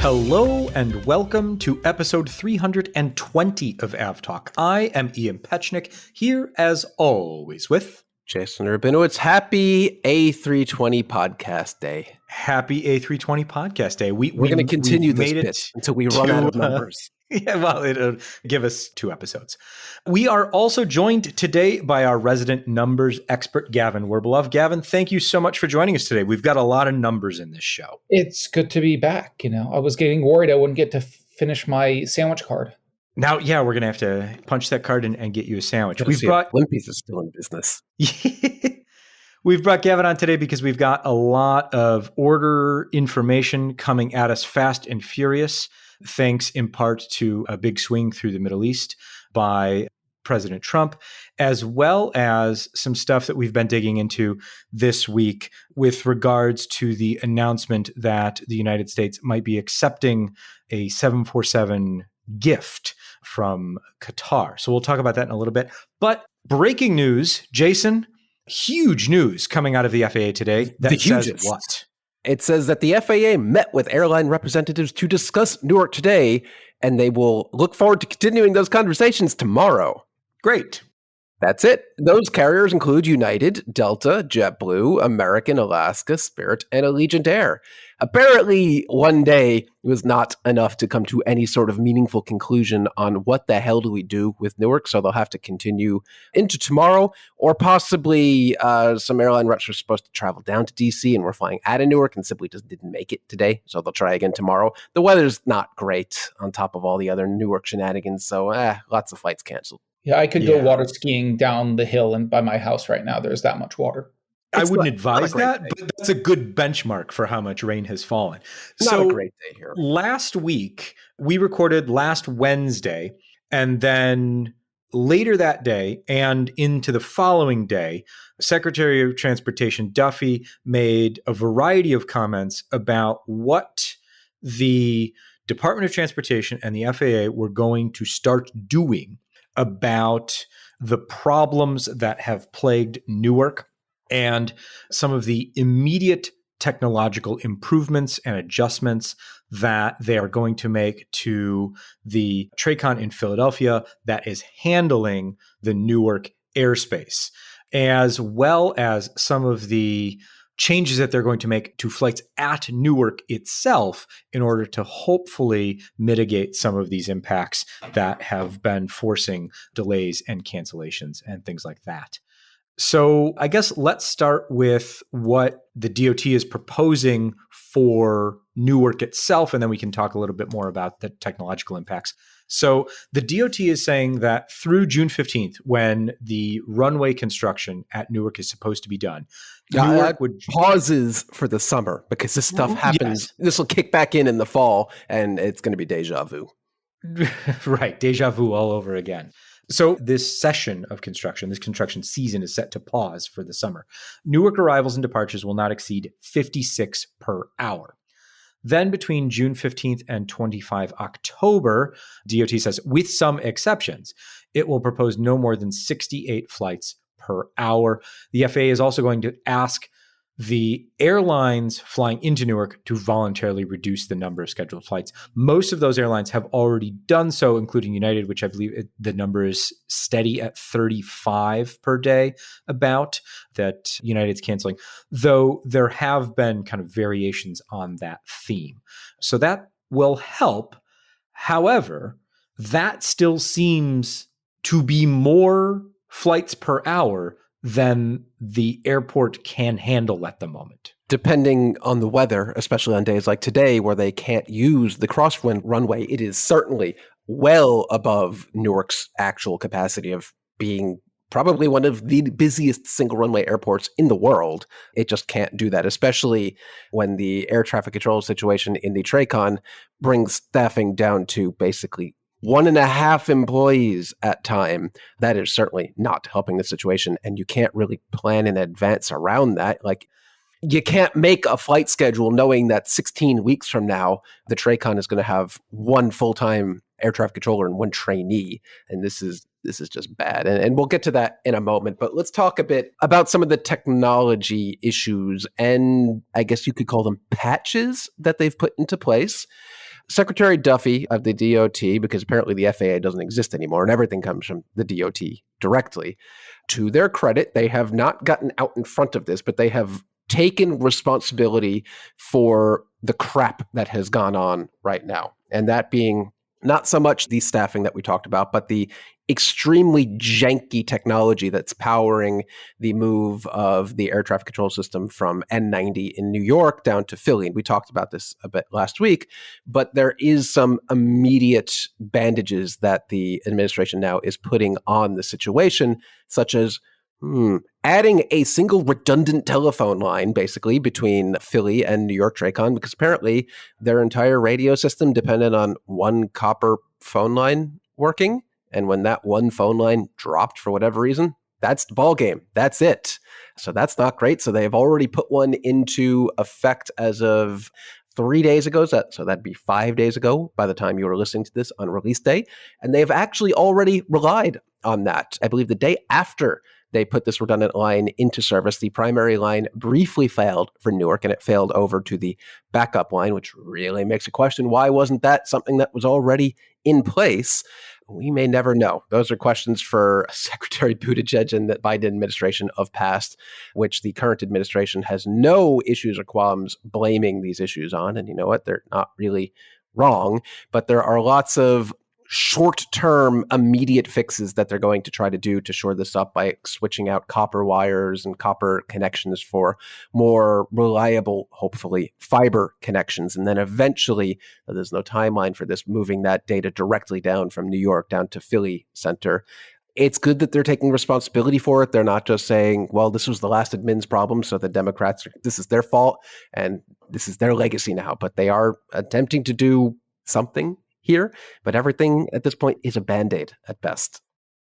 Hello and welcome to episode 320 of AvTalk. I am Ian Petchnick, here as always with Jason Rabinowitz. Happy A320 podcast day. Happy A320 podcast day. We're going to continue this bit until we run out of numbers. Yeah, well, it'll give us 2 episodes. We are also joined today by our resident numbers expert, Gavin Werbeloff. Gavin, thank you so much for joining us today. We've got a lot of numbers in this show. It's good to be back. I was getting worried I wouldn't get to finish my sandwich card. Now, yeah, we're going to have to punch that card and get you a sandwich. We've brought Wimpy's is still in business. We've brought Gavin on today because we've got a lot of order information coming at us fast and furious, thanks in part to a big swing through the Middle East by President Trump, as well as some stuff that we've been digging into this week with regards to the announcement that the United States might be accepting a 747 gift from Qatar. So we'll talk about that in a little bit. But breaking news, Jason, huge news coming out of the FAA today. That says what? It says that the FAA met with airline representatives to discuss Newark today, and they will look forward to continuing those conversations tomorrow. Great. That's it. Those carriers include United, Delta, JetBlue, American, Alaska, Spirit, and Allegiant Air. Apparently, one day was not enough to come to any sort of meaningful conclusion on what the hell do we do with Newark, so they'll have to continue into tomorrow, or possibly some airline reps were supposed to travel down to D.C. and were flying out of Newark and simply just didn't make it today, so they'll try again tomorrow. The weather's not great on top of all the other Newark shenanigans, so lots of flights canceled. Yeah, I could go water skiing down the hill and by my house right now. There's that much water. I wouldn't advise that, but that's a good benchmark for how much rain has fallen. Not a great day here. Last week, we recorded last Wednesday, and then later that day and into the following day, Secretary of Transportation Duffy made a variety of comments about what the Department of Transportation and the FAA were going to start doing about the problems that have plagued Newark and some of the immediate technological improvements and adjustments that they are going to make to the TRACON in Philadelphia that is handling the Newark airspace, as well as some of the changes that they're going to make to flights at Newark itself in order to hopefully mitigate some of these impacts that have been forcing delays and cancellations and things like that. So I guess let's start with what the DOT is proposing for Newark itself, and then we can talk a little bit more about the technological impacts. So the DOT is saying that through June 15th, when the runway construction at Newark is supposed to be done, Newark would pauses for the summer because this stuff happens. Yes. This will kick back in the fall, and it's going to be deja vu. Right, deja vu all over again. So this session of construction, this construction season is set to pause for the summer. Newark arrivals and departures will not exceed 56 per hour. Then between June 15th and 25 October, DOT says, with some exceptions, it will propose no more than 68 flights per hour. The FAA is also going to ask the airlines flying into Newark to voluntarily reduce the number of scheduled flights. Most of those airlines have already done so, including United, which I believe the number is steady at 35 per day about that United's canceling, though there have been kind of variations on that theme. So that will help. However, that still seems to be more flights per hour than the airport can handle at the moment. Depending on the weather, especially on days like today where they can't use the crosswind runway, it is certainly well above Newark's actual capacity of being probably one of the busiest single runway airports in the world. It just can't do that, especially when the air traffic control situation in the TRACON brings staffing down to basically 1.5 employees at time. That is certainly not helping the situation, and you can't really plan in advance around that. Like, you can't make a flight schedule knowing that 16 weeks from now, the TRACON is going to have one full-time air traffic controller and one trainee, and this is just bad. And we'll get to that in a moment, but let's talk a bit about some of the technology issues, and I guess you could call them patches that they've put into place. Secretary Duffy of the DOT, because apparently the FAA doesn't exist anymore and everything comes from the DOT directly, to their credit, they have not gotten out in front of this, but they have taken responsibility for the crap that has gone on right now. And that being not so much the staffing that we talked about, but the extremely janky technology that's powering the move of the air traffic control system from N90 in New York down to Philly. And we talked about this a bit last week, but there is some immediate bandages that the administration now is putting on the situation, such as adding a single redundant telephone line, basically, between Philly and New York TRACON, because apparently their entire radio system depended on one copper phone line working. And when that one phone line dropped for whatever reason, that's the ball game. That's it. So that's not great. So they've already put one into effect as of 3 days ago. So that'd be 5 days ago by the time you were listening to this on release day. And they've actually already relied on that. I believe the day after they put this redundant line into service, the primary line briefly failed for Newark, and it failed over to the backup line, which really makes a question, why wasn't that something that was already in place? We may never know. Those are questions for Secretary Buttigieg and the Biden administration of past, which the current administration has no issues or qualms blaming these issues on. And you know what? They're not really wrong, but there are lots of short-term immediate fixes that they're going to try to do to shore this up by switching out copper wires and copper connections for more reliable, hopefully, fiber connections. And then eventually, there's no timeline for this, moving that data directly down from New York down to Philly Center. It's good that they're taking responsibility for it. They're not just saying, well, this was the last admin's problem, so the Democrats, this is their fault, and this is their legacy now. But they are attempting to do something here, but everything at this point is a Band-Aid at best.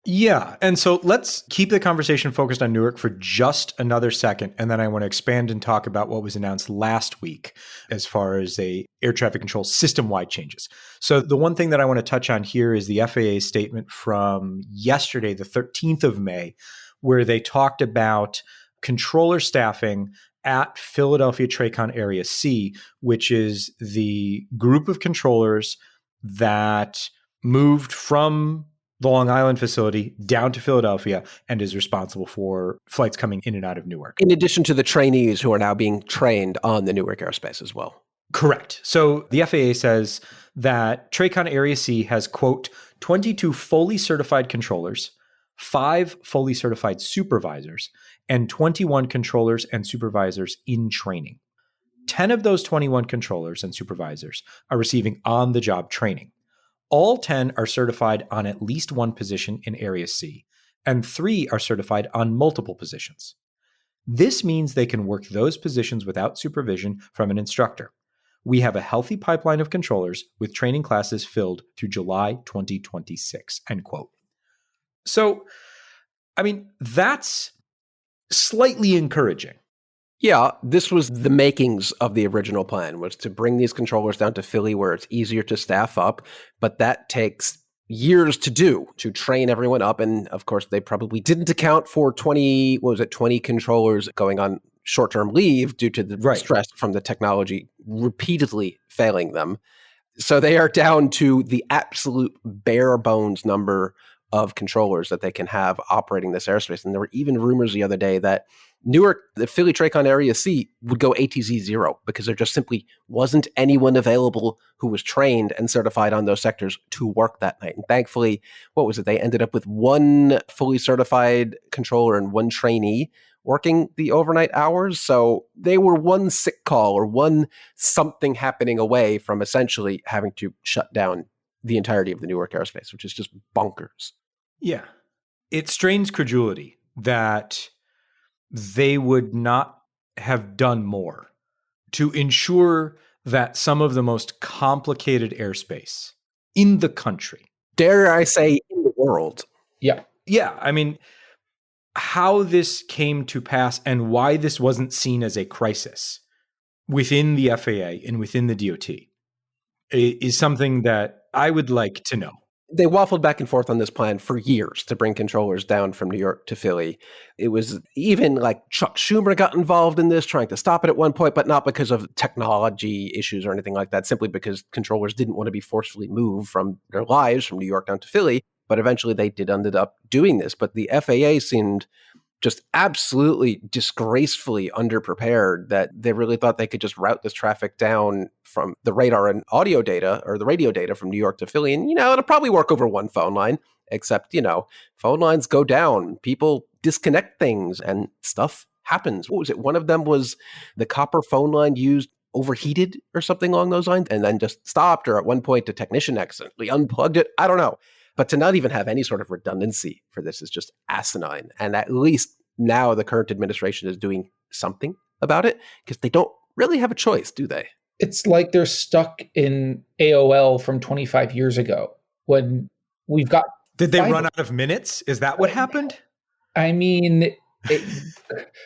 Yeah. And so let's keep the conversation focused on Newark for just another second. And then I want to expand and talk about what was announced last week as far as a air traffic control system-wide changes. So the one thing that I want to touch on here is the FAA statement from yesterday, the 13th of May, where they talked about controller staffing at Philadelphia TRACON Area C, which is the group of controllers that moved from the Long Island facility down to Philadelphia and is responsible for flights coming in and out of Newark. In addition to the trainees who are now being trained on the Newark airspace as well. Correct. So the FAA says that TRACON Area C has, quote, 22 fully certified controllers, 5 fully certified supervisors, and 21 controllers and supervisors in training. 10 of those 21 controllers and supervisors are receiving on-the-job training. All 10 are certified on at least one position in Area C, and 3 are certified on multiple positions. This means they can work those positions without supervision from an instructor. We have a healthy pipeline of controllers with training classes filled through July 2026, end quote. So, I mean, that's slightly encouraging. Yeah, this was the makings of the original plan, was to bring these controllers down to Philly where it's easier to staff up, but that takes years to do, to train everyone up. And of course, they probably didn't account for 20 controllers going on short-term leave due to the stress from the technology repeatedly failing them. So they are down to the absolute bare bones number of controllers that they can have operating this airspace. And there were even rumors the other day that Newark, the Philly TRACON Area C, would go ATZ 0 because there just simply wasn't anyone available who was trained and certified on those sectors to work that night. And thankfully, they ended up with one fully certified controller and one trainee working the overnight hours. So they were one sick call or one something happening away from essentially having to shut down the entirety of the Newark airspace, which is just bonkers. Yeah. It strains credulity that they would not have done more to ensure that some of the most complicated airspace in the country, dare I say in the world. Yeah. I mean, how this came to pass and why this wasn't seen as a crisis within the FAA and within the DOT is something that I would like to know. They waffled back and forth on this plan for years to bring controllers down from New York to Philly. It was even like Chuck Schumer got involved in this, trying to stop it at one point, but not because of technology issues or anything like that, simply because controllers didn't want to be forcefully moved from their lives from New York down to Philly. But eventually they did ended up doing this. But the FAA seemed just absolutely disgracefully underprepared that they really thought they could just route this traffic down from the radar and audio data or the radio data from New York to Philly. And, it'll probably work over one phone line, except, phone lines go down, people disconnect things and stuff happens. What was it? One of them was the copper phone line used overheated or something along those lines and then just stopped, or at one point a technician accidentally unplugged it. I don't know. But to not even have any sort of redundancy for this is just asinine. And at least now the current administration is doing something about it because they don't really have a choice, do they? It's like they're stuck in AOL from 25 years ago when we've got... Did they run out of minutes? Is that what happened? I mean,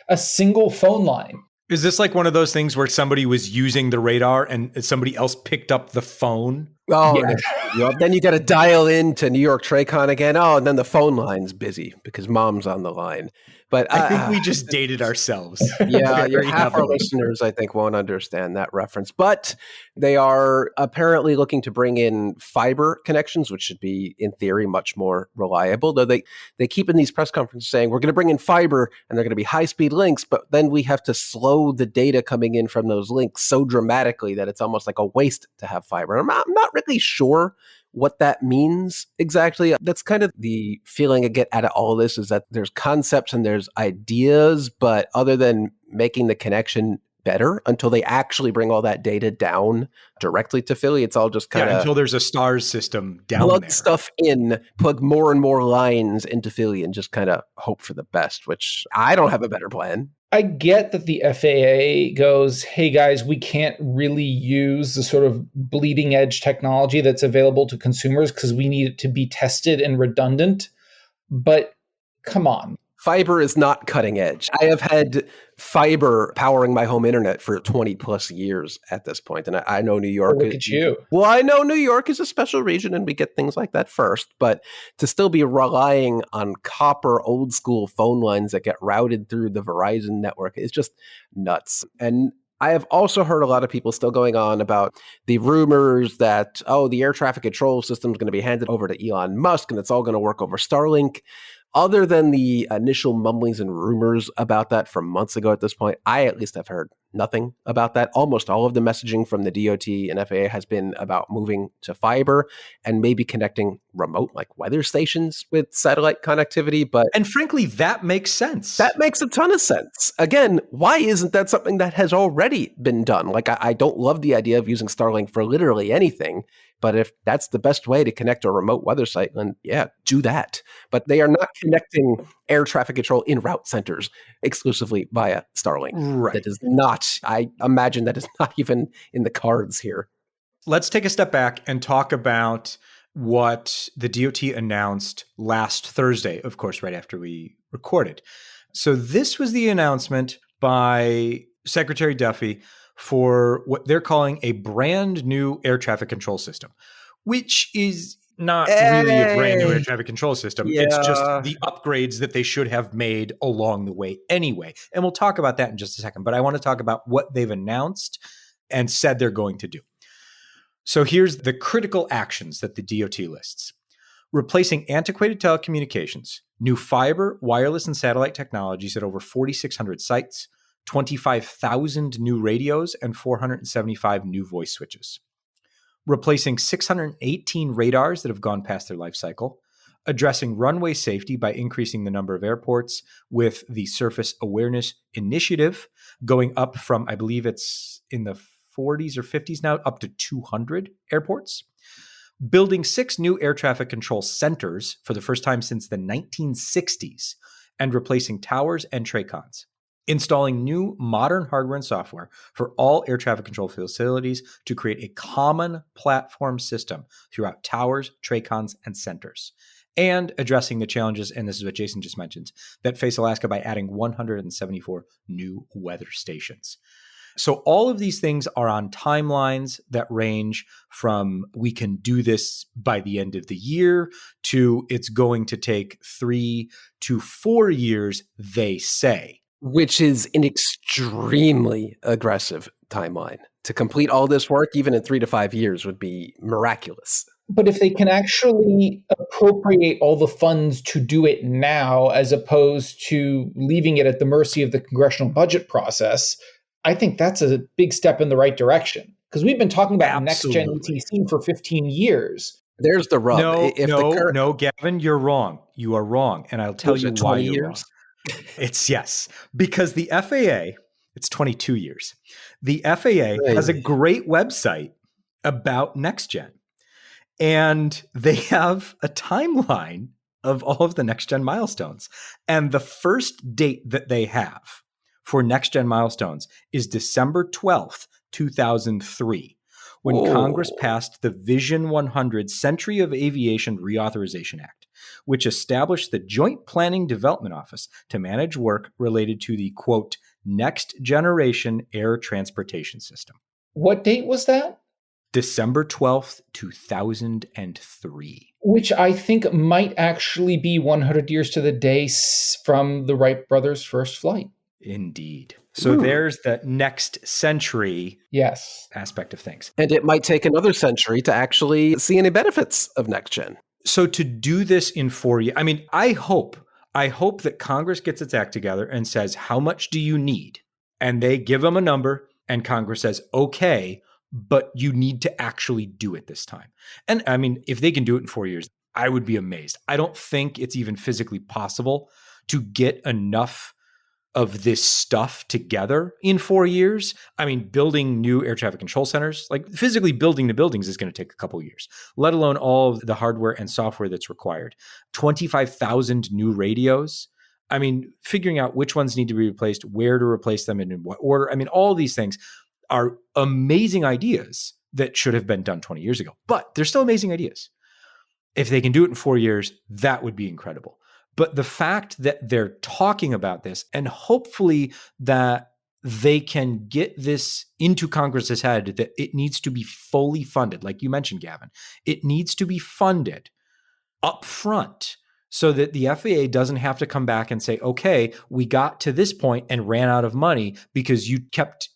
a single phone line. Is this like one of those things where somebody was using the radar and somebody else picked up the phone? Oh, yeah. Then you got to dial into New York Tracon again. Oh, and then the phone line's busy because mom's on the line. But I think we just dated ourselves. Yeah, half our listeners, I think, won't understand that reference. But they are apparently looking to bring in fiber connections, which should be, in theory, much more reliable. Though they keep in these press conferences saying, we're going to bring in fiber and they're going to be high-speed links, but then we have to slow the data coming in from those links so dramatically that it's almost like a waste to have fiber. I'm not really sure what that means exactly. That's kind of the feeling I get out of all of this, is that there's concepts and there's ideas, but other than making the connection better until they actually bring all that data down directly to Philly, it's all just kind of... until there's a stars system down plug there. Stuff in, plug more and more lines into Philly and just kind of hope for the best, which I don't have a better plan. I get that the FAA goes, hey guys, we can't really use the sort of bleeding edge technology that's available to consumers because we need it to be tested and redundant. But come on. Fiber is not cutting edge. I have had fiber powering my home internet for 20 plus years at this point. And I know New York. Look at you. Well, I know New York is a special region and we get things like that first. But to still be relying on copper old school phone lines that get routed through the Verizon network is just nuts. And I have also heard a lot of people still going on about the rumors that, the air traffic control system is going to be handed over to Elon Musk and it's all going to work over Starlink. Other than the initial mumblings and rumors about that from months ago at this point, I at least have heard nothing about that. Almost all of the messaging from the DOT and FAA has been about moving to fiber and maybe connecting remote like weather stations with satellite connectivity. And frankly, that makes sense. That makes a ton of sense. Again, why isn't that something that has already been done? Like, I don't love the idea of using Starlink for literally anything. But if that's the best way to connect a remote weather site, then yeah, do that. But they are not connecting air traffic control in route centers exclusively via Starlink. Right. That is not, I imagine that is not even in the cards here. Let's take a step back and talk about what the DOT announced last Thursday, of course, right after we recorded. So this was the announcement by Secretary Duffy for what they're calling a brand new air traffic control system, which is not really a brand new air traffic control system. Yeah. It's just the upgrades that they should have made along the way anyway. And we'll talk about that in just a second. But I want to talk about what they've announced and said they're going to do. So here's the critical actions that the DOT lists. Replacing antiquated telecommunications, new fiber, wireless, and satellite technologies at over 4,600 sites, 25,000 new radios, and 475 new voice switches. Replacing 618 radars that have gone past their life cycle. Addressing runway safety by increasing the number of airports with the Surface Awareness Initiative, going up from, I believe it's in the 40s or 50s now, up to 200 airports. Building 6 new air traffic control centers for the first time since the 1960s, and replacing towers and TRACONs. Installing new modern hardware and software for all air traffic control facilities to create a common platform system throughout towers, TRACONs, and centers. And addressing the challenges, and this is what Jason just mentioned, that face Alaska by adding 174 new weather stations. So all of these things are on timelines that range from we can do this by the end of the year to it's going to take 3 to 4 years, they say. Which is an extremely aggressive timeline. To complete all this work, even in 3 to 5 years, would be miraculous. But if they can actually appropriate all the funds to do it now, as opposed to leaving it at the mercy of the congressional budget process, I think that's a big step in the right direction. Because we've been talking about next-gen ETC for 15 years. There's the rub. No, Gavin, you're wrong. You are wrong. And I'll tell you why you're wrong. It's yes, because the FAA, it's 22 years. The FAA has a great website about next gen. And they have a timeline of all of the next gen milestones. And the first date that they have for next gen milestones is December 12th, 2003, when Congress passed the Vision 100 Century of Aviation Reauthorization Act, which established the Joint Planning Development Office to manage work related to the, quote, next generation air transportation system. What date was that? December 12th, 2003. Which I think might actually be 100 years to the day from the Wright brothers' first flight. Indeed. So there's the next century aspect of things. And it might take another century to actually see any benefits of next gen. So to do this in 4 years, I mean, I hope that Congress gets its act together and says, how much do you need? And they give them a number and Congress says, okay, but you need to actually do it this time. And I mean, if they can do it in 4 years, I would be amazed. I don't think it's even physically possible to get enough of this stuff together in 4 years. I mean, building new air traffic control centers, like physically building the buildings is going to take a couple of years, let alone all of the hardware and software that's required. 25,000 new radios. I mean, figuring out which ones need to be replaced, where to replace them, and in what order. I mean, all of these things are amazing ideas that should have been done 20 years ago, but they're still amazing ideas. If they can do it in 4 years, that would be incredible. But the fact that they're talking about this and hopefully that they can get this into Congress's head, that it needs to be fully funded, like you mentioned, Gavin, it needs to be funded up front so that the FAA doesn't have to come back and say, okay, we got to this point and ran out of money because you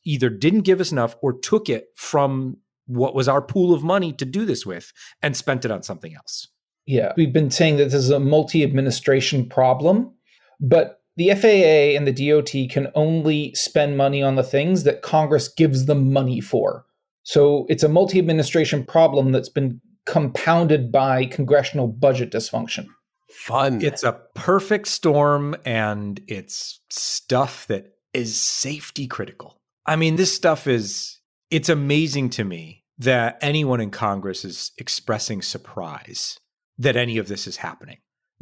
either didn't give us enough or took it from what was our pool of money to do this with and spent it on something else. Yeah, we've been saying that this is a multi-administration problem, but the FAA and the DOT can only spend money on the things that Congress gives them money for. So it's a multi-administration problem that's been compounded by congressional budget dysfunction. Fun. It's a perfect storm, and it's stuff that is safety critical. I mean, this stuff it's amazing to me that anyone in Congress is expressing surprise that any of this is happening,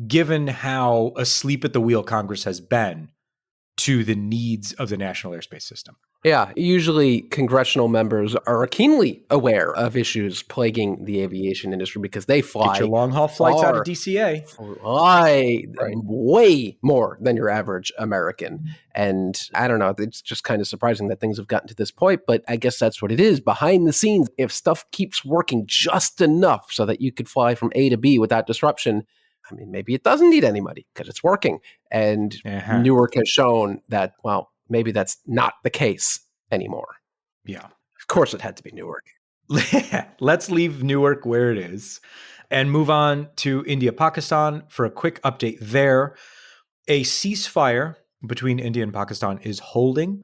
given how asleep at the wheel Congress has been to the needs of the national airspace system. Yeah, usually congressional members are keenly aware of issues plaguing the aviation industry because they fly. Get your long-haul flights out of DCA. Fly way more than your average American. And I don't know, it's just kind of surprising that things have gotten to this point, but I guess that's what it is. Behind the scenes, if stuff keeps working just enough so that you could fly from A to B without disruption, I mean, maybe it doesn't need any money because it's working. And Newark has shown that, well, maybe that's not the case anymore. Yeah. Of course it had to be Newark. Let's leave Newark where it is and move on to India, Pakistan for a quick update there. A ceasefire between India and Pakistan is holding.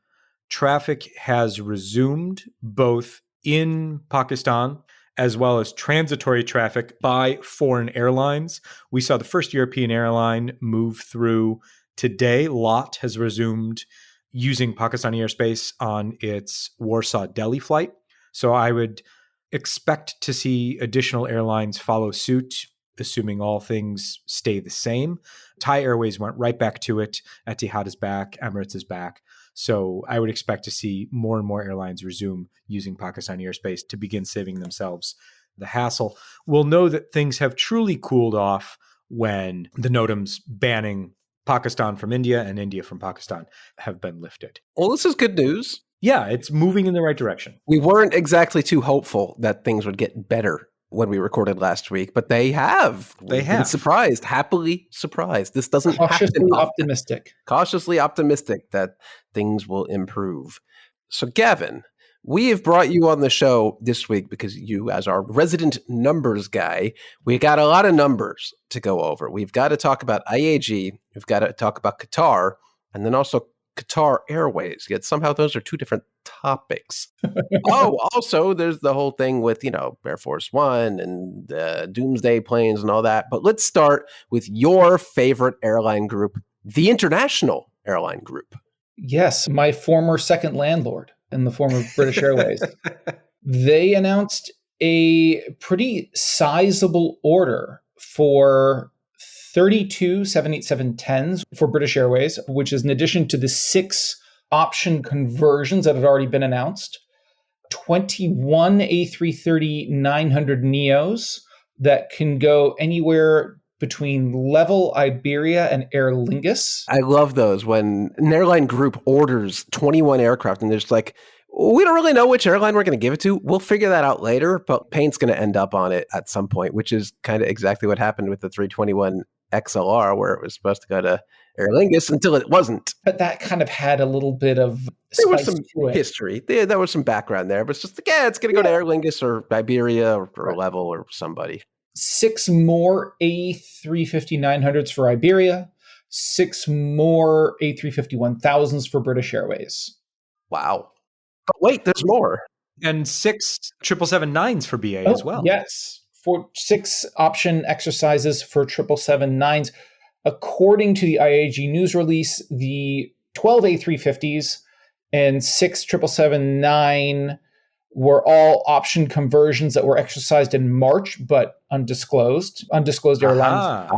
Traffic has resumed both in Pakistan as well as transitory traffic by foreign airlines. We saw the first European airline move through today. LOT has resumed using Pakistani airspace on its Warsaw-Delhi flight. So I would expect to see additional airlines follow suit, assuming all things stay the same. Thai Airways went right back to it. Etihad is back. Emirates is back. So I would expect to see more and more airlines resume using Pakistani airspace to begin saving themselves the hassle. We'll know that things have truly cooled off when the NOTAMs banning Pakistan from India and India from Pakistan have been lifted. Well, this is good news. Yeah, it's moving in the right direction. We weren't exactly too hopeful that things would get better when we recorded last week, but they have. We've been surprised, happily surprised. This doesn't happen often. Cautiously optimistic that things will improve. So, Gavin, we have brought you on the show this week because you, as our resident numbers guy, we got a lot of numbers to go over. We've got to talk about IAG, we've got to talk about Qatar, and then also Qatar Airways. Yet somehow those are two different topics. Also, there's the whole thing with, Air Force One and doomsday planes and all that. But let's start with your favorite airline group, the International Airline Group. Yes, my former second landlord in the form of British Airways. They announced a pretty sizable order for 32 787-10s for British Airways, which is in addition to the 6 option conversions that had already been announced, 21 A330-900 NEOs that can go anywhere between Level, Iberia, and Aer Lingus. I love those when an airline group orders 21 aircraft and there's like, we don't really know which airline we're going to give it to. We'll figure that out later, but paint's going to end up on it at some point, which is kind of exactly what happened with the 321 XLR, where it was supposed to go to Aer Lingus until it wasn't. But that kind of had a little bit of there was some history. There was some background there, but it's just like, it's going to go to Aer Lingus or Iberia or Level or somebody. 6 more A350-900s for Iberia, 6 more A350-1000s for British Airways. Wow. But wait, there's more. And 6 777-9s for BA as well. Yes, for 6 option exercises for 777-9s. According to the IAG news release, the 12 A350s and 6 777-9 were all option conversions that were exercised in March, but undisclosed airlines.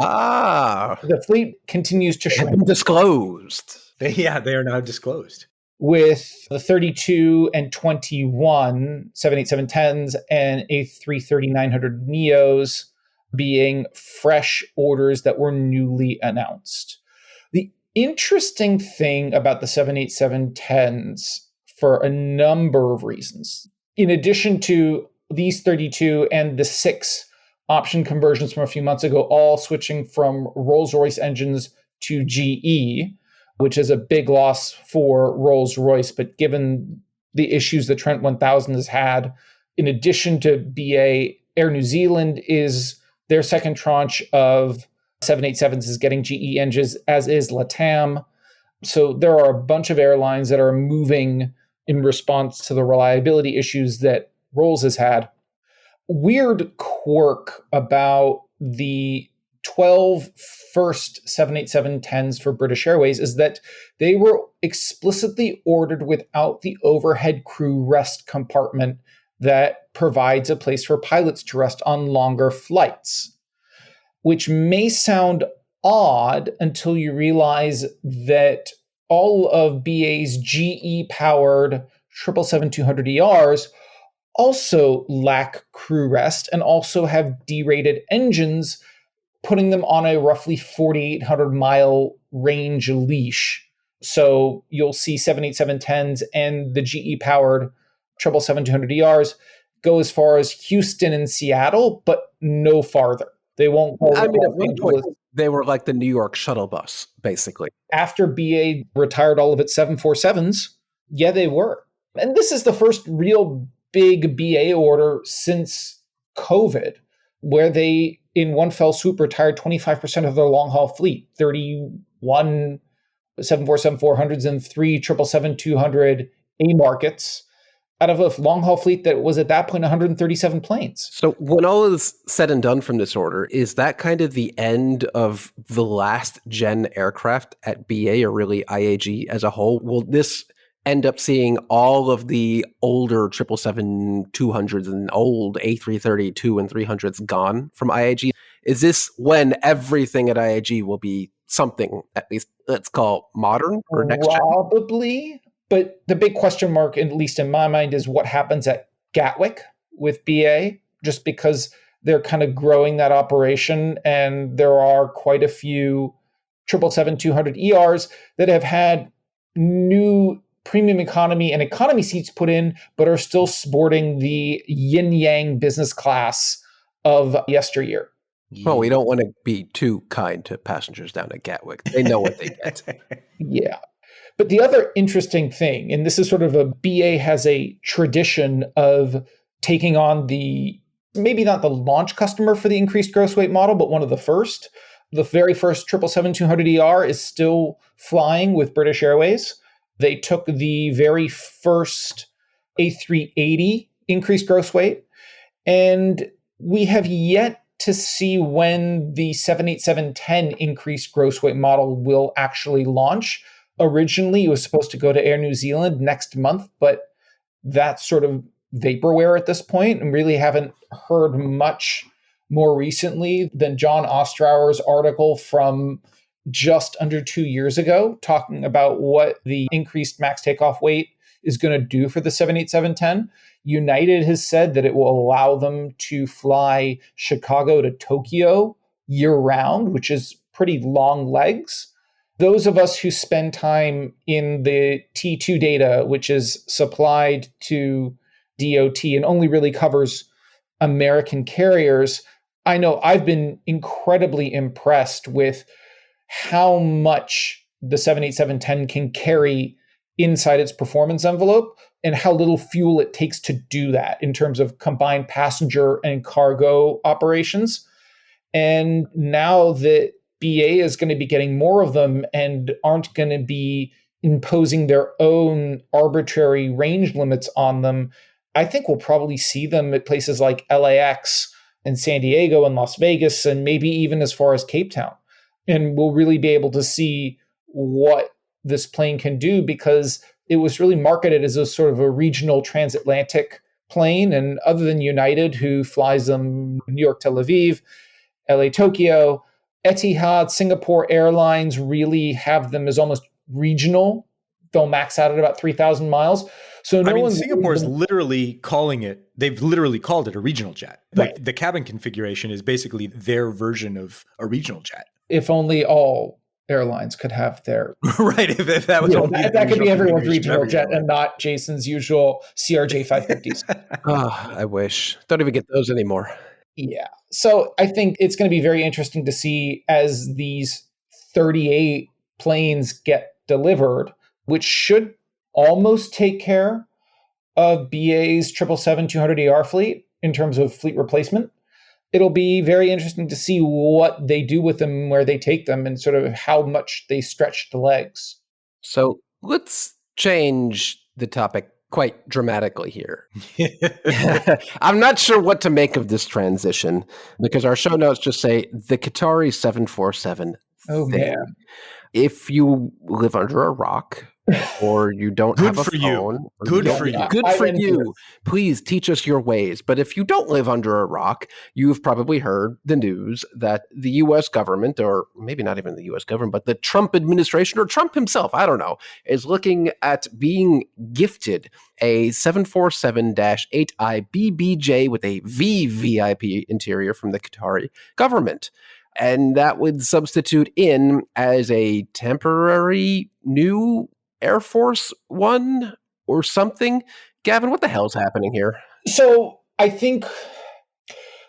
The fleet continues to shrink. Undisclosed. They are now disclosed. With the 32 and 21 787-10s and A330-900 NEOs being fresh orders that were newly announced. The interesting thing about the 787-10s, for a number of reasons, in addition to these 32 and the 6 option conversions from a few months ago, all switching from Rolls-Royce engines to GE, which is a big loss for Rolls-Royce. But given the issues the Trent 1000 has had, in addition to BA, Air New Zealand is their second tranche of 787s is getting GE engines, as is LATAM. So there are a bunch of airlines that are moving in response to the reliability issues that Rolls has had. Weird quirk about the 12 first 787-10s for British Airways is that they were explicitly ordered without the overhead crew rest compartment that provides a place for pilots to rest on longer flights, which may sound odd until you realize that all of BA's GE-powered 777-200ERs also lack crew rest and also have derated engines, putting them on a roughly 4,800-mile range leash. So you'll see 787-10s and the GE-powered 777-200ERs go as far as Houston and Seattle, but no farther. They won't go. I mean, at one point, they were like the New York shuttle bus, basically. After BA retired all of its 747s, yeah, they were. And this is the first real big BA order since COVID, where they, in one fell swoop, retired 25% of their long-haul fleet, 31 747-400s and 3 777-200 A markets, out of a long-haul fleet that was at that point 137 planes. So when all is said and done from this order, is that kind of the end of the last gen aircraft at BA, or really IAG as a whole? Will this end up seeing all of the older 777-200s and old A330-2 and 300s gone from IAG? Is this when everything at IAG will be something, at least let's call modern or next gen? Probably. But the big question mark, at least in my mind, is what happens at Gatwick with BA, just because they're kind of growing that operation. And there are quite a few 777-200 ERs that have had new premium economy and economy seats put in, but are still sporting the yin-yang business class of yesteryear. Well, we don't want to be too kind to passengers down at Gatwick. They know what they get. Yeah. But the other interesting thing, and this is sort of BA has a tradition of taking on maybe not the launch customer for the increased gross weight model, but one of the first. The very first 777-200ER is still flying with British Airways. They took the very first A380 increased gross weight, and we have yet to see when the 787-10 increased gross weight model will actually launch. Originally, it was supposed to go to Air New Zealand next month, but that's sort of vaporware at this point, and really haven't heard much more recently than John Ostrower's article from just under 2 years ago, talking about what the increased max takeoff weight is going to do for the 787-10. United has said that it will allow them to fly Chicago to Tokyo year-round, which is pretty long legs. Those of us who spend time in the T2 data, which is supplied to DOT and only really covers American carriers, I know I've been incredibly impressed with how much the 787-10 can carry inside its performance envelope and how little fuel it takes to do that in terms of combined passenger and cargo operations. And now that BA is going to be getting more of them and aren't going to be imposing their own arbitrary range limits on them, I think we'll probably see them at places like LAX and San Diego and Las Vegas and maybe even as far as Cape Town. And we'll really be able to see what this plane can do, because it was really marketed as a sort of a regional transatlantic plane. And other than United, who flies them New York, Tel Aviv, LA, Tokyo, Etihad, Singapore Airlines really have them as almost regional. They'll max out at about 3,000 miles. So Singapore is literally calling it, they've literally called it a regional jet. Right. The cabin configuration is basically their version of a regional jet. If only all airlines could have their right. If that was only that could be everyone's regional jet and not Jason's usual CRJ 550s. I wish. Don't even get those anymore. Yeah. So I think it's going to be very interesting to see as these 38 planes get delivered, which should almost take care of BA's 777-200ER fleet in terms of fleet replacement. It'll be very interesting to see what they do with them, where they take them, and sort of how much they stretch the legs. So let's change the topic quite dramatically here. I'm not sure what to make of this transition, because our show notes just say the Qatari 747 Oh, thing. man. If you live under a rock or you don't have a phone. Good for you. Good for you. Please teach us your ways. But if you don't live under a rock, you've probably heard the news that the U.S. government, or maybe not even the U.S. government, but the Trump administration, or Trump himself, I don't know, is looking at being gifted a 747-8i BBJ with a VVIP interior from the Qatari government. And that would substitute in as a temporary new Air Force One or something. Gavin, what the hell's happening here? So I think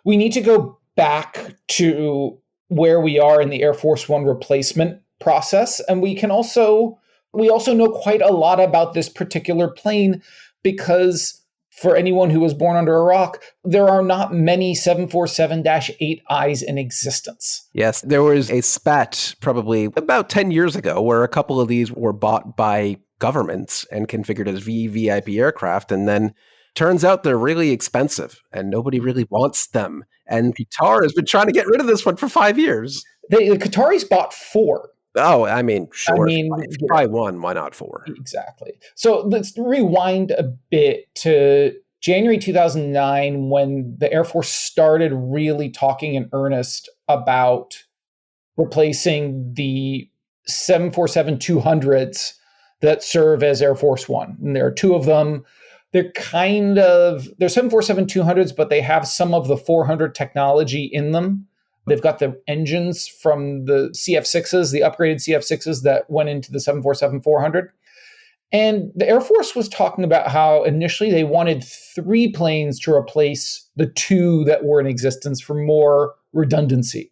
we need to go back to where we are in the Air Force One replacement process. And we also know quite a lot about this particular plane, because for anyone who was born under a rock, there are not many 747-8Is in existence. Yes, there was a spat probably about 10 years ago where a couple of these were bought by governments and configured as VVIP aircraft, and then turns out they're really expensive and nobody really wants them. And Qatar has been trying to get rid of this one for 5 years. The Qataris bought 4. Oh, I mean, sure. If you buy one, why not 4? Exactly. So let's rewind a bit to January 2009, when the Air Force started really talking in earnest about replacing the 747-200s that serve as Air Force One. And there are 2 of them. They're 747-200s, but they have some of the 400 technology in them. They've got the engines from the CF6s, the upgraded CF6s that went into the 747-400. And the Air Force was talking about how initially they wanted 3 planes to replace the 2 that were in existence for more redundancy.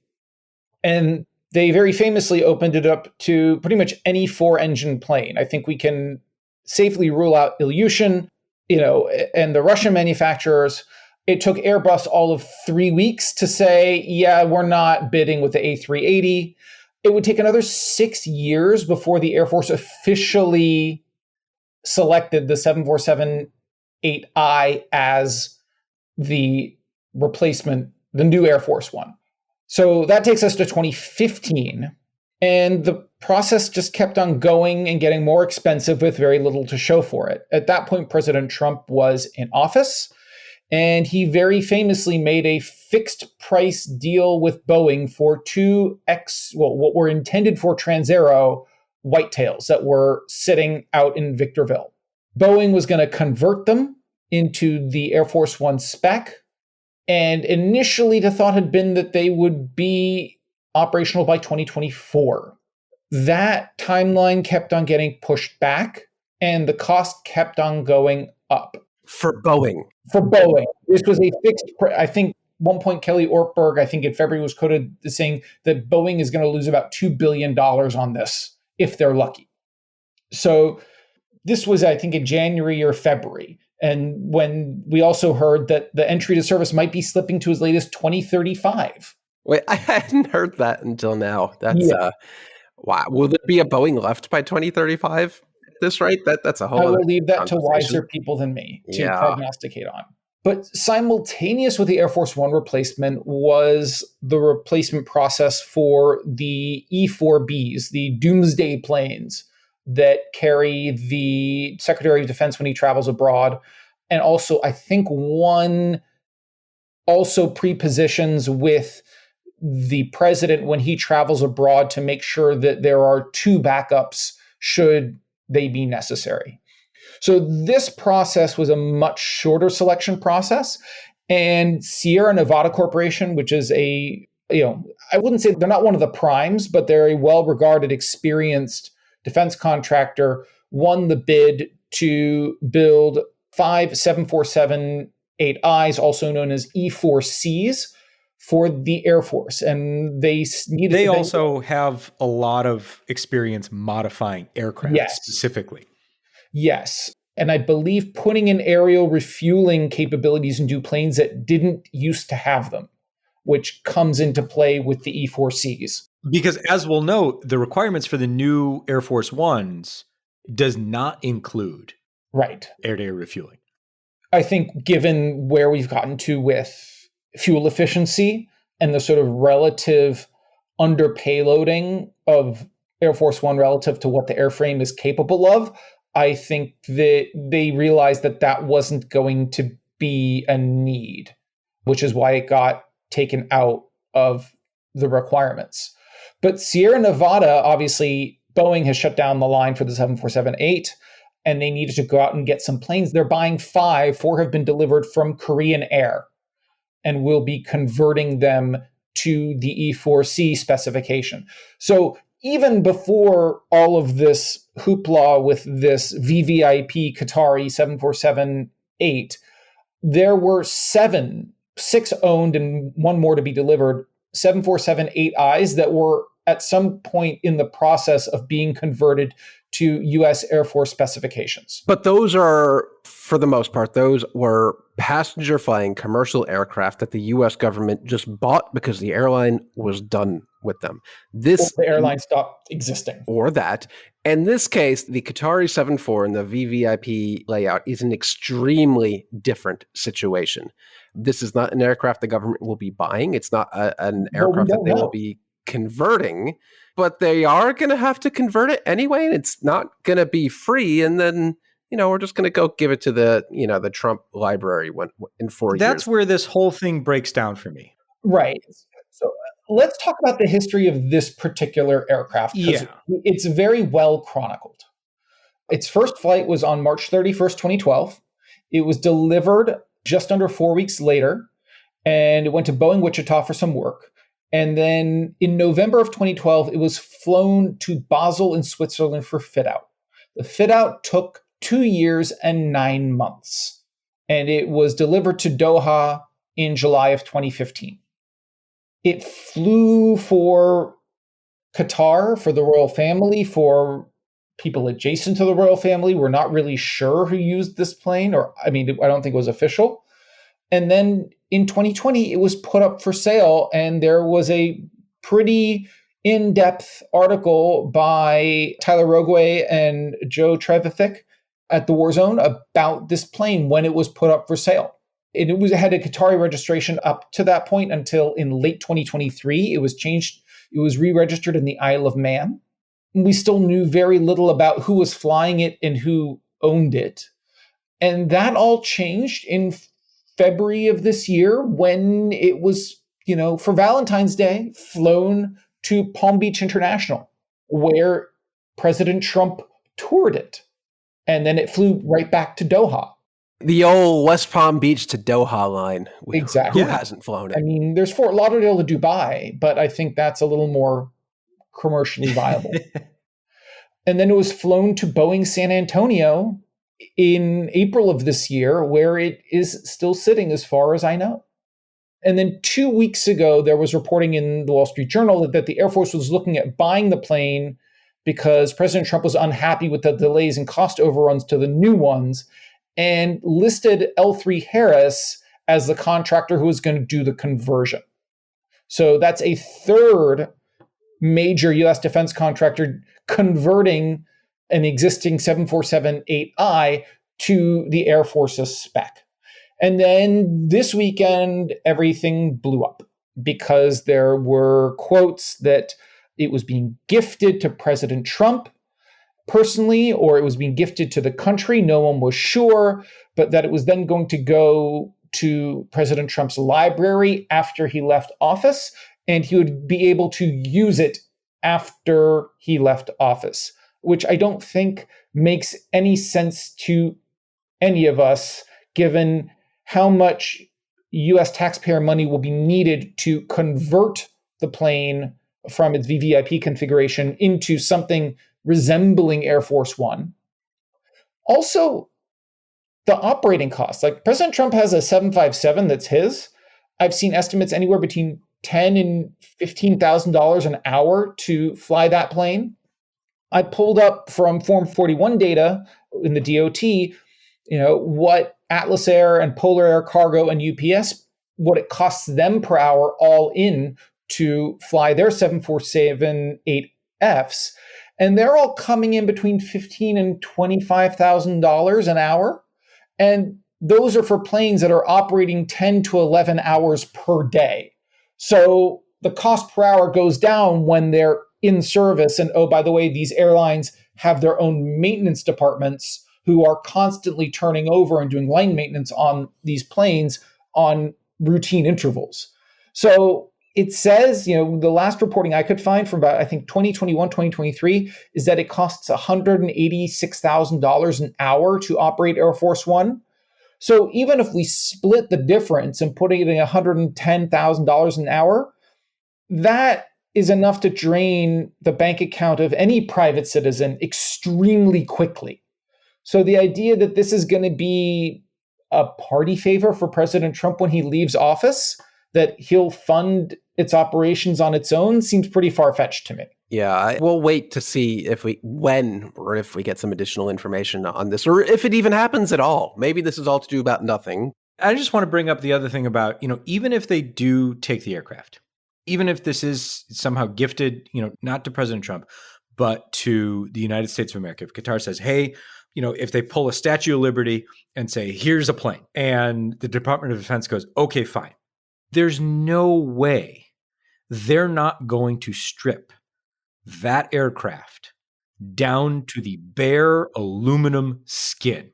And they very famously opened it up to pretty much any 4-engine plane. I think we can safely rule out Ilyushin, and the Russian manufacturers. It took Airbus all of 3 weeks to say, yeah, we're not bidding with the A380. It would take another 6 years before the Air Force officially selected the 747-8I as the replacement, the new Air Force One. So that takes us to 2015. And the process just kept on going and getting more expensive with very little to show for it. At that point, President Trump was in office, and he very famously made a fixed price deal with Boeing for what were intended for Trans-Aero whitetails that were sitting out in Victorville. Boeing was going to convert them into the Air Force One spec. And initially, the thought had been that they would be operational by 2024. That timeline kept on getting pushed back, and the cost kept on going up. For Boeing. This was a fixed, I think, one point Kelly Ortberg, I think in February, was quoted as saying that Boeing is going to lose about $2 billion on this, if they're lucky. So this was, I think, in January or February. And when we also heard that the entry to service might be slipping to as late as 2035. Wait, I hadn't heard that until now. That's wow. Will there be a Boeing left by 2035 at this rate? That's a whole I will leave that to conversation. wiser people than me to prognosticate on. But simultaneous with the Air Force One replacement was the replacement process for the E-4Bs, the doomsday planes that carry the Secretary of Defense when he travels abroad. And also, I think one also prepositions with the president when he travels abroad to make sure that there are 2 backups should they be necessary. So this process was a much shorter selection process. And Sierra Nevada Corporation, which is I wouldn't say they're not one of the primes, but they're a well-regarded, experienced defense contractor, won the bid to build 5 747-8Is, also known as E-4Cs, for the Air Force. And they also have a lot of experience modifying aircraft specifically. Yes. And I believe putting in aerial refueling capabilities into planes that didn't used to have them, which comes into play with the E-4Cs. Because as we'll note, the requirements for the new Air Force Ones does not include air-to-air refueling. I think given where we've gotten to with fuel efficiency and the sort of relative under payloading of Air Force One relative to what the airframe is capable of, I think that they realized that that wasn't going to be a need, which is why it got taken out of the requirements. But Sierra Nevada, obviously, Boeing has shut down the line for the 747-8, and they needed to go out and get some planes. They're buying 5. 4 have been delivered from Korean Air, and will be converting them to the E-4C specification. So even before all of this hoopla with this VVIP Qatari 747-8, there were 6 owned and 1 more to be delivered, 747-8Is that were at some point in the process of being converted to U.S. Air Force specifications. But those are, for the most part, those were passenger flying commercial aircraft that the U.S. government just bought because the airline was done with them. Or the airline stopped existing. Or that. In this case, the Qatari 74 and the VVIP layout is an extremely different situation. This is not an aircraft the government will be buying. It's not an aircraft that they will be converting, but they are going to have to convert it anyway, and it's not going to be free. And then, we're just going to go give it to the Trump library in 4 years. That's where this whole thing breaks down for me. Right. So let's talk about the history of this particular aircraft, because it's very well chronicled. Its first flight was on March 31st, 2012. It was delivered just under 4 weeks later, and it went to Boeing Wichita for some work. And then in November of 2012, it was flown to Basel in Switzerland for fit out. The fit out took 2 years and 9 months, and it was delivered to Doha in July of 2015. It flew for Qatar, for the royal family, for people adjacent to the royal family. We're not really sure who used this plane, I don't think it was official. And then in 2020, it was put up for sale, and there was a pretty in-depth article by Tyler Rogway and Joe Trevithick at the Warzone about this plane when it was put up for sale. And it had a Qatari registration up to that point until in late 2023. It was changed. It was re-registered in the Isle of Man. We still knew very little about who was flying it and who owned it. And that all changed in February of this year when it was, for Valentine's Day, flown to Palm Beach International, where President Trump toured it. And then it flew right back to Doha. The old West Palm Beach to Doha line. Exactly. Who hasn't flown it? There's Fort Lauderdale to Dubai, but I think that's a little more commercially viable. And then it was flown to Boeing San Antonio in April of this year, where it is still sitting as far as I know. And then 2 weeks ago, there was reporting in the Wall Street Journal that the Air Force was looking at buying the plane because President Trump was unhappy with the delays and cost overruns to the new ones, and listed L3 Harris as the contractor who was going to do the conversion. So that's a third major U.S. defense contractor converting an existing 747-8I to the Air Force's spec. And then this weekend, everything blew up because there were quotes that it was being gifted to President Trump personally, or it was being gifted to the country. No one was sure, but that it was then going to go to President Trump's library after he left office, and he would be able to use it after he left office, which I don't think makes any sense to any of us, given how much U.S. taxpayer money will be needed to convert the plane from its VVIP configuration into something resembling Air Force One. Also, the operating costs. Like, President Trump has a 757 that's his. I've seen estimates anywhere between $10,000 and $15,000 an hour to fly that plane. I pulled up from Form 41 data in the DOT, what Atlas Air and Polar Air Cargo and UPS, what it costs them per hour all in to fly their 747-8Fs. And they're all coming in between $15,000 and $25,000 an hour. And those are for planes that are operating 10 to 11 hours per day. So the cost per hour goes down when they're in service. And oh, by the way, these airlines have their own maintenance departments who are constantly turning over and doing line maintenance on these planes on routine intervals. So it says, the last reporting I could find from about, I think, 2021, 2023, is that it costs $186,000 an hour to operate Air Force One. So even if we split the difference and put it at $110,000 an hour, that is enough to drain the bank account of any private citizen extremely quickly. So the idea that this is going to be a party favor for President Trump when he leaves office, that he'll fund its operations on its own, seems pretty far-fetched to me. Yeah, we'll wait to see if we get some additional information on this, or if it even happens at all. Maybe this is all to do about nothing. I just want to bring up the other thing about, even if they do take the aircraft, even if this is somehow gifted, not to President Trump, but to the United States of America. If Qatar says, hey, if they pull a Statue of Liberty and say, here's a plane, and the Department of Defense goes, okay, fine. There's no way they're not going to strip that aircraft down to the bare aluminum skin.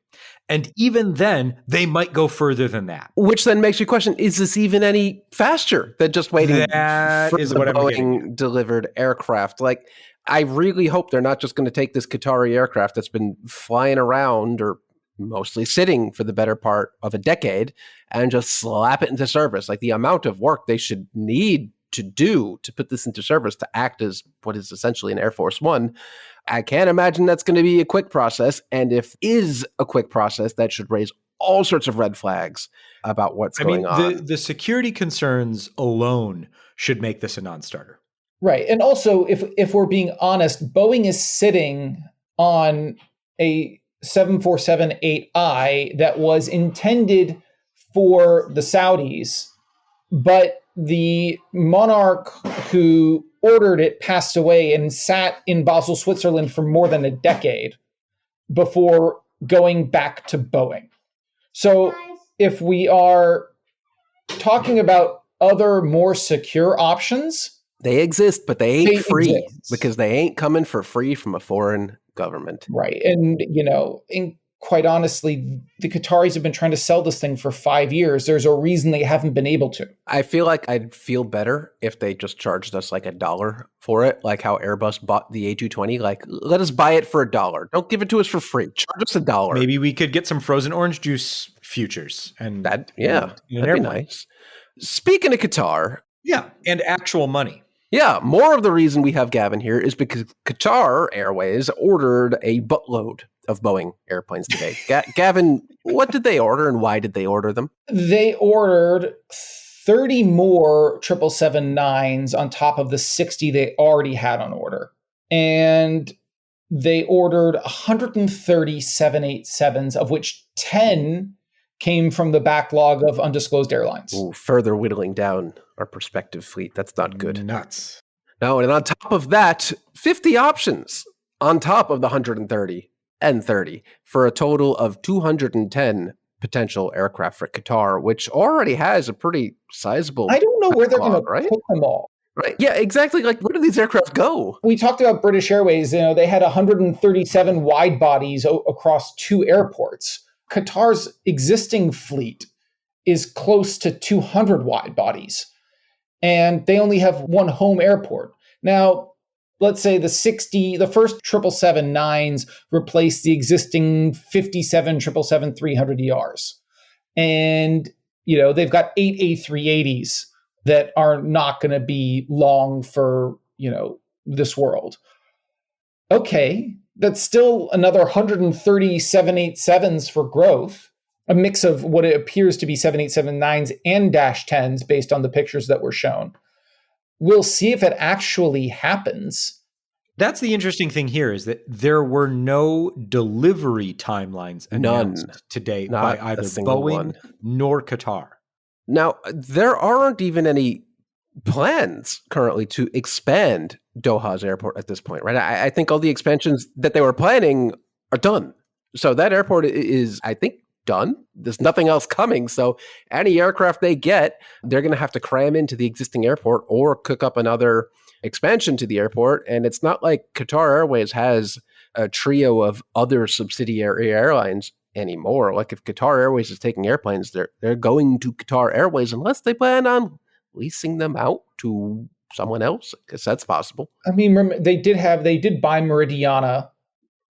And even then, they might go further than that. Which then makes you question, is this even any faster than just waiting for the Boeing delivered aircraft? Like, I really hope they're not just going to take this Qatari aircraft that's been flying around or mostly sitting for the better part of a decade and just slap it into service. Like, the amount of work they should need to do to put this into service, to act as what is essentially an Air Force One, I can't imagine that's going to be a quick process. And if is a quick process, that should raise all sorts of red flags about what's going on. The security concerns alone should make this a non-starter. Right. And also, if we're being honest, Boeing is sitting on a 747-8I that was intended for the Saudis, but the monarch who ordered it passed away and sat in Basel, Switzerland for more than a decade before going back to Boeing. So if we are talking about other more secure options, they exist, but they ain't free because they ain't coming for free from a foreign government. Right. And, and quite honestly, the Qataris have been trying to sell this thing for 5 years. There's a reason they haven't been able to. I feel like I'd feel better if they just charged us like $1 for it, like how Airbus bought the A220. Like, let us buy it for $1. Don't give it to us for free. Charge us $1. Maybe we could get some frozen orange juice futures. And that'd be nice. Speaking of Qatar. Yeah, and actual money. Yeah, more of the reason we have Gavin here is because Qatar Airways ordered a buttload of Boeing airplanes today. Gavin, what did they order and why did they order them? They ordered 30 more 777-9s on top of the 60 they already had on order. And they ordered 130 787s, of which 10 came from the backlog of undisclosed airlines. Ooh, further whittling down our prospective fleet. That's not good. Nuts. No, and on top of that, 50 options on top of the 130 and 30 for a total of 210 potential aircraft for Qatar, which already has a pretty sizable I don't know where they're going to put them all. Right. Yeah, exactly. Like, where do these aircraft go? We talked about British Airways. They had 137 wide bodies across 2 airports. Qatar's existing fleet is close to 200 wide bodies, and they only have 1 home airport. Now, let's say the first 777-9s replaced the existing 57 777-300ERs. And, they've got 8 A380s that are not going to be long for, this world. Okay. That's still another 130 787s for growth, a mix of what it appears to be 787-9s and -10s based on the pictures that were shown. We'll see if it actually happens. That's the interesting thing here is that there were no delivery timelines announced today by either Boeing nor Qatar. Now, there aren't even any plans currently to expand Doha's airport at this point, right? I think all the expansions that they were planning are done. So that airport is, I think, done. There's nothing else coming. So any aircraft they get, they're going to have to cram into the existing airport or cook up another expansion to the airport. And it's not like Qatar Airways has a trio of other subsidiary airlines anymore. Like if Qatar Airways is taking airplanes, they're going to Qatar Airways unless they plan on leasing them out to someone else. I guess that's possible. I mean, they did buy Meridiana,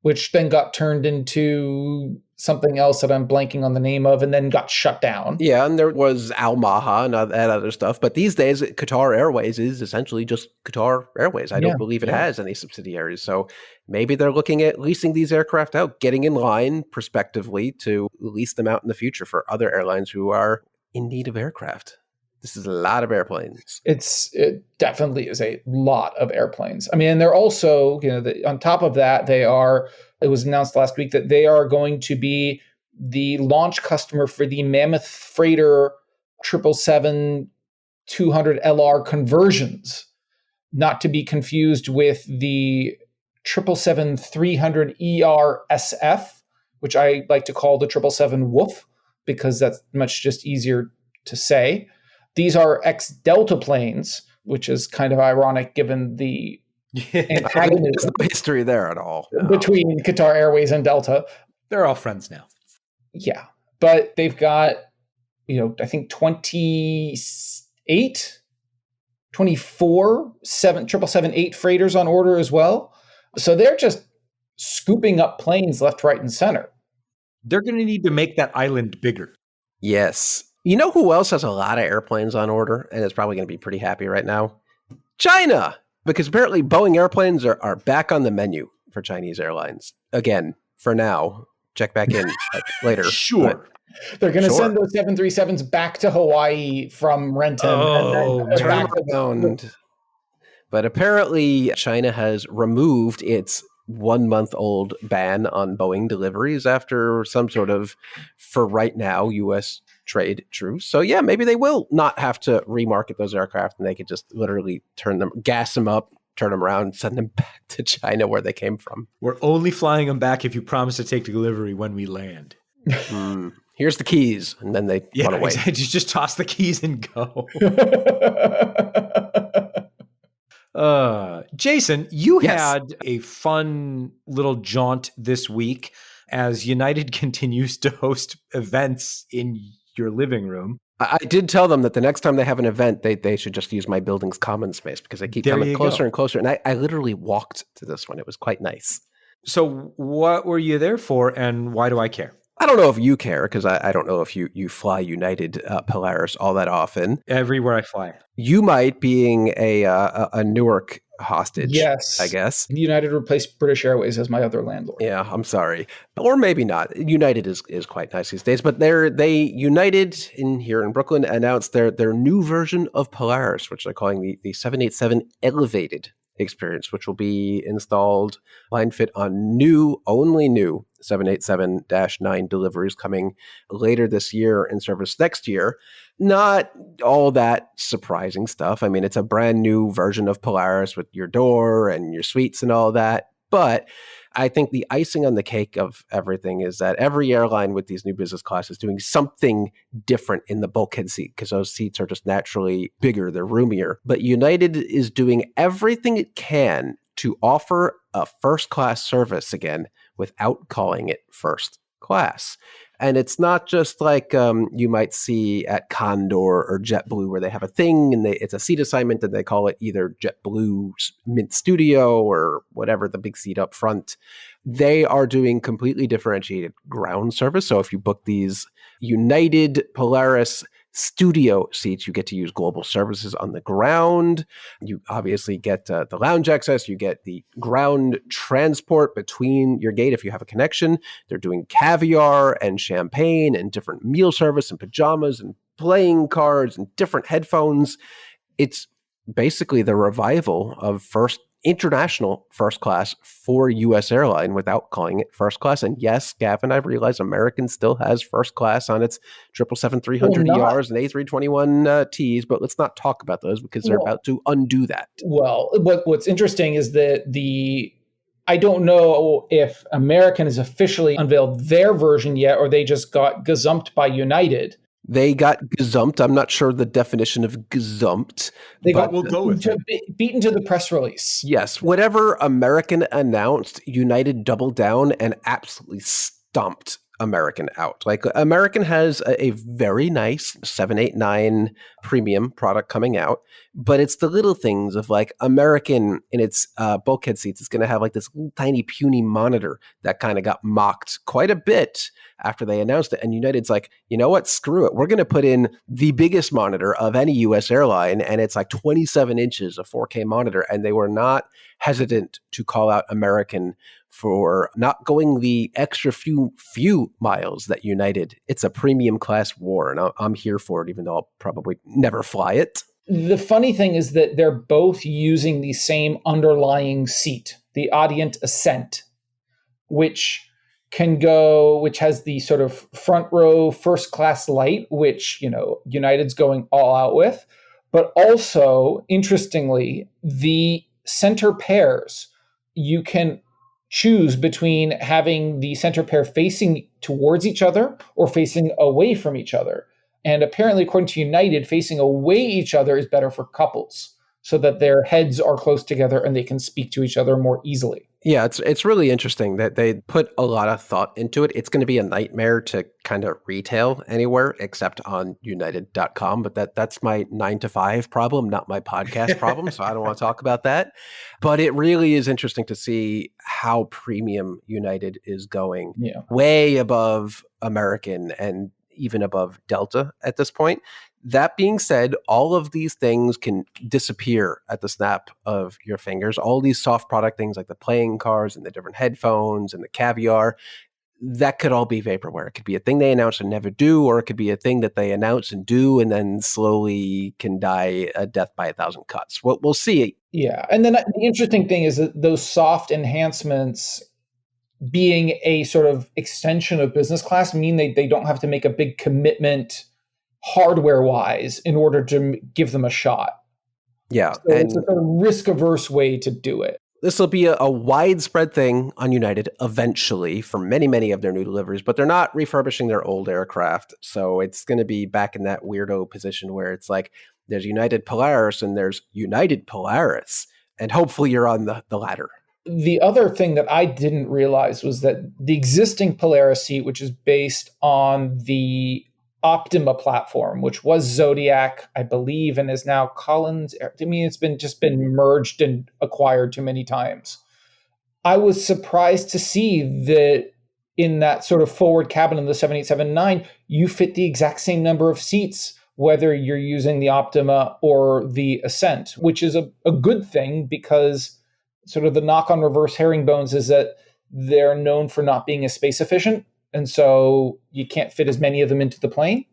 which then got turned into something else that I'm blanking on the name of, and then got shut down. Yeah, and there was Al Maha and other stuff. But these days, Qatar Airways is essentially just Qatar Airways. I don't believe it has any subsidiaries. So maybe they're looking at leasing these aircraft out, getting in line prospectively to lease them out in the future for other airlines who are in need of aircraft. This is a lot of airplanes. It definitely is a lot of airplanes. I mean, and they're also, on top of that, it was announced last week that they are going to be the launch customer for the Mammoth Freighter 777-200LR conversions, not to be confused with the 777-300ER SF, which I like to call the 777 Woof, because that's much just easier to say. These are ex-Delta planes, which is kind of ironic given the antagonism. There's no history there at all. Between Qatar Airways and Delta. They're all friends now. Yeah. But they've got, I think 24 777-8 freighters on order as well. So they're just scooping up planes left, right, and center. They're going to need to make that island bigger. Yes. You know who else has a lot of airplanes on order and is probably going to be pretty happy right now? China! Because apparently Boeing airplanes are back on the menu for Chinese airlines. Again, for now. Check back in later. Sure. They're going to send those 737s back to Hawaii from Renton. Oh, and then turn back around. But apparently China has removed its 1 month old ban on Boeing deliveries after some sort of, for right now, U.S. trade truce. So yeah, maybe they will not have to remarket those aircraft and they could just literally gas them up, turn them around, send them back to China where they came from. We're only flying them back if you promise to take delivery when we land. Here's the keys. And then they run away. Exactly. Just toss the keys and go. Jason, you had a fun little jaunt this week as United continues to host events in your living room. I did tell them that the next time they have an event, they should just use my building's common space because they keep coming closer and closer. And I literally walked to this one. It was quite nice. So what were you there for and why do I care? I don't know if you care because I don't know if you fly United Polaris all that often. Everywhere I fly. You might, being a Newark hostage. Yes. I guess. United replaced British Airways as my other landlord. Yeah, I'm sorry. Or maybe not. United is quite nice these days. But United here in Brooklyn announced their new version of Polaris, which they're calling the 787 Elevated experience, which will be installed line fit on only new 787-9 deliveries coming later this year in service next year. Not all that surprising stuff. I mean, it's a brand new version of Polaris with your door and your suites and all that. But I think the icing on the cake of everything is that every airline with these new business classes is doing something different in the bulkhead seat because those seats are just naturally bigger, they're roomier. But United is doing everything it can to offer a first-class service again without calling it first class. And it's not just like you might see at Condor or JetBlue where they have a thing and it's a seat assignment and they call it either JetBlue Mint Studio or whatever, the big seat up front. They are doing completely differentiated ground service. So if you book these United Polaris Studio seats, you get to use global services on the ground. You obviously get the lounge access. You get the ground transport between your gate if you have a connection. They're doing caviar and champagne and different meal service and pajamas and playing cards and different headphones. It's basically the revival of international first class for U.S. airline without calling it first class. And yes, Gavin, I realize American still has first class on its 777-300ERs and A321Ts, but let's not talk about those because they're about to undo that. Well, what's interesting is that I don't know if American has officially unveiled their version yet, or they just got gazumped by United. They got gazumped. I'm not sure the definition of gazumped. We'll go with beaten to the press release. Yes. Whatever American announced, United doubled down and absolutely stomped American out. Like American has a very nice 789 premium product coming out, but it's the little things of like American in its bulkhead seats. It's going to have like this little tiny puny monitor that kind of got mocked quite a bit after they announced it. And United's like, you know what? Screw it. We're going to put in the biggest monitor of any U.S. airline. And it's like 27 inches of 4K monitor. And they were not hesitant to call out American for not going the extra few miles that United. It's a premium class war. And I'm here for it, even though I'll probably never fly it. The funny thing is that they're both using the same underlying seat, the Adient Ascent, which has the sort of front row first class light, which, United's going all out with. But also, interestingly, the center pairs, you can choose between having the center pair facing towards each other or facing away from each other. And apparently, according to United, facing away each other is better for couples so that their heads are close together and they can speak to each other more easily. Yeah, it's really interesting that they put a lot of thought into it. It's going to be a nightmare to kind of retail anywhere except on united.com, but that's my 9 to 5 problem, not my podcast problem, so I don't want to talk about that. But it really is interesting to see how premium United is going, way above American. And even above Delta at this point. That being said, all of these things can disappear at the snap of your fingers. All these soft product things like the playing cards and the different headphones and the caviar, that could all be vaporware. It could be a thing they announce and never do, or it could be a thing that they announce and do and then slowly can die a death by 1,000 cuts. We'll see. Yeah. And then the interesting thing is that those soft enhancements being a sort of extension of business class mean they don't have to make a big commitment hardware-wise in order to give them a shot. Yeah. So it's a sort of risk-averse way to do it. This will be a widespread thing on United eventually for many, many of their new deliveries, but they're not refurbishing their old aircraft. So it's going to be back in that weirdo position where it's like there's United Polaris and there's United Polaris. And hopefully you're on the latter. The other thing that I didn't realize was that the existing Polaris seat, which is based on the Optima platform, which was Zodiac, I believe, and is now Collins. I mean, it's just been merged and acquired too many times. I was surprised to see that in that sort of forward cabin of the 787-9, you fit the exact same number of seats, whether you're using the Optima or the Ascent, which is a good thing because sort of the knock on reverse herringbones is that they're known for not being as space efficient. And so you can't fit as many of them into the plane.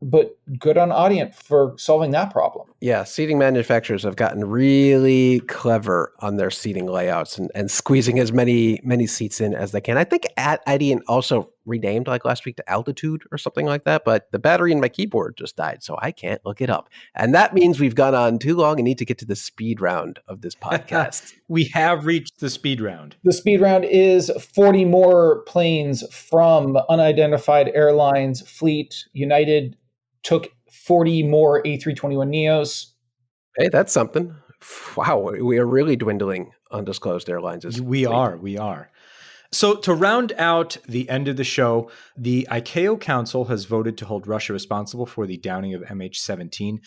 But good on Audient for solving that problem. Yeah, seating manufacturers have gotten really clever on their seating layouts and squeezing as many seats in as they can. I think Audient also renamed like last week to Altitude or something like that, but the battery in my keyboard just died, so I can't look it up. And that means we've gone on too long and need to get to the speed round of this podcast. We have reached the speed round. The speed round is 40 more planes from unidentified airlines fleet. United took 40 more A321neos. Hey, that's something. Wow, we are really dwindling undisclosed airlines. We are. So to round out the end of the show, the ICAO Council has voted to hold Russia responsible for the downing of MH17.